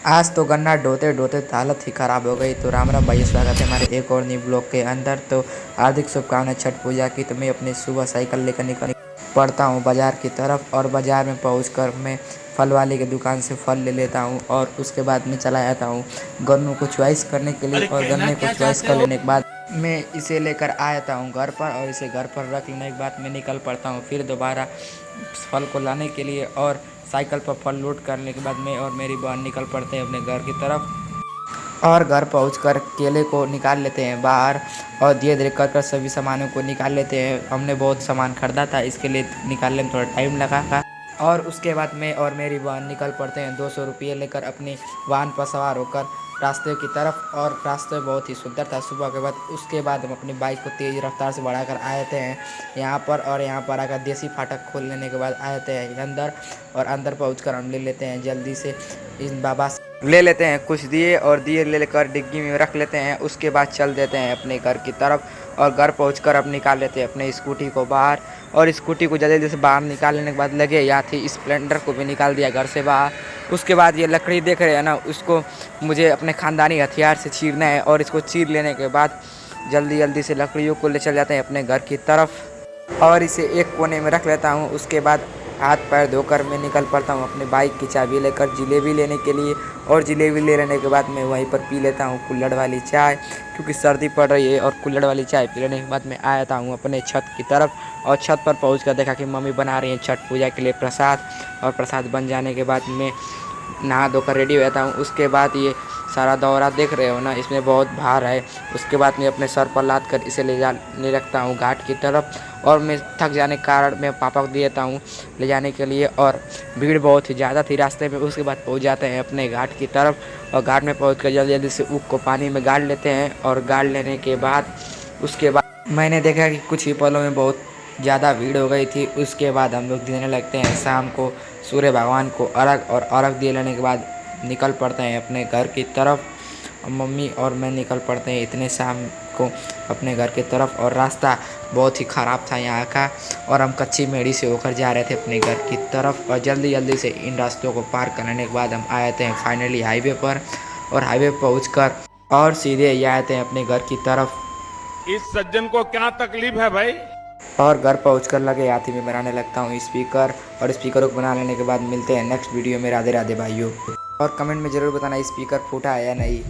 आज तो गन्ना ढोते ढोते हालत ही ख़राब हो गई। तो राम राम भाई, स्वागत है हमारे एक और न्यू ब्लॉग के अंदर। तो हार्दिक शुभकामनाएं छठ पूजा की। तो मैं अपनी सुबह साइकिल लेकर निकल पड़ता हूँ बाज़ार की तरफ, और बाज़ार में पहुँचकर मैं फल वाले की दुकान से फल ले लेता हूँ, और उसके बाद मैं चला जाता हूँ गन्नों को चॉइस करने के लिए। और गन्ने को चॉइस कर लेने के बाद मैं इसे लेकर आ जाता हूँ घर पर, और इसे घर पर रख लेने के बाद मैं निकल पड़ता हूँ फिर दोबारा फल को लाने के लिए। और साइकिल पर फल लोड करने के बाद मैं और मेरी बहन निकल पड़ते हैं अपने घर की तरफ, और घर पहुंचकर केले को निकाल लेते हैं बाहर, और धीरे धीरे कर सभी सामानों को निकाल लेते हैं। हमने बहुत सामान खरीदा था, इसके लिए निकालने में थोड़ा टाइम लगा था। और उसके बाद मैं और मेरी बहन निकल पड़ते हैं 200 रुपये लेकर अपनी वाहन पर सवार होकर रास्ते की तरफ। और रास्ते बहुत ही सुंदर था सुबह के बाद। उसके बाद हम अपनी बाइक को तेज़ रफ्तार से बढ़ाकर आए थे यहाँ पर, और यहाँ पर आकर देसी फाटक खोल लेने के बाद आए थे अंदर। और अंदर पहुंचकर हम ले लेते हैं जल्दी से इन बाबा से ले लेते हैं कुछ दिए, और दिए ले लेकर डिग्गी में रख लेते हैं। उसके बाद चल देते हैं अपने घर की तरफ, और घर पहुंचकर अब निकाल लेते हैं अपने स्कूटी को बाहर। और स्कूटी को जल्दी से बाहर निकाल लेने के बाद लगे या थी स्प्लेंडर को भी निकाल दिया घर से बाहर। उसके बाद ये लकड़ी देख रहे हैं ना, उसको मुझे अपने ख़ानदानी हथियार से चीरना है, और इसको चीर लेने के बाद जल्दी जल्दी से लकड़ियों को ले चल जाते हैं अपने घर की तरफ, और इसे एक कोने में रख लेता हूँ। उसके बाद हाथ पैर धोकर मैं निकल पड़ता हूँ अपनी बाइक की चाबी लेकर जलेबी लेने के लिए। और जलेबी ले लेने के बाद मैं वहीं पर पी लेता हूँ कुल्हड़ वाली चाय, क्योंकि सर्दी पड़ रही है। और कुल्हड़ वाली चाय पी लेने के बाद मैं आ जाता हूँ अपने छत की तरफ, और छत पर पहुँचकर देखा कि मम्मी बना रही हैं छठ पूजा के लिए प्रसाद। और प्रसाद बन जाने के बाद मैं नहा धोकर रेडी हो जाता हूँ। उसके बाद ये सारा दौरा देख रहे हो ना, इसमें बहुत भार है। उसके बाद मैं अपने सर पर लाद कर इसे ले रखता हूँ घाट की तरफ, और मैं थक जाने के कारण मैं पापा को दे देता हूँ ले जाने के लिए। और भीड़ बहुत ही ज़्यादा थी रास्ते में। उसके बाद पहुँच जाते हैं अपने घाट की तरफ, और घाट में पहुँच कर जल्दी जल्दी से ऊख को पानी में गाड़ लेते हैं। और गाड़ लेने के बाद उसके बाद मैंने देखा कि कुछ ही पलों में बहुत ज़्यादा भीड़ हो गई थी। उसके बाद हम लोग देने लगते हैं शाम को सूर्य भगवान को अर्घ, और अर्घ दे लेने के बाद निकल पड़ते हैं अपने घर की तरफ। मम्मी और मैं निकल पड़ते हैं इतने शाम को अपने घर की तरफ। और रास्ता बहुत ही ख़राब था यहाँ का, और हम कच्ची मेड़ी से होकर जा रहे थे अपने घर की तरफ। और जल्दी जल्दी से इन रास्तों को पार करने के बाद हम आए थे फाइनली हाईवे पर, और हाईवे पहुँचकर और सीधे ये आए थे अपने घर की तरफ। इस सज्जन को क्या तकलीफ है भाई? और घर पहुंचकर लगे हाथी में बनाने लगता हूँ स्पीकर, और स्पीकरों को बना लेने के बाद मिलते हैं नेक्स्ट वीडियो में। राधे राधे भाइयों। और कमेंट में ज़रूर बताना स्पीकर फूटा है या नहीं।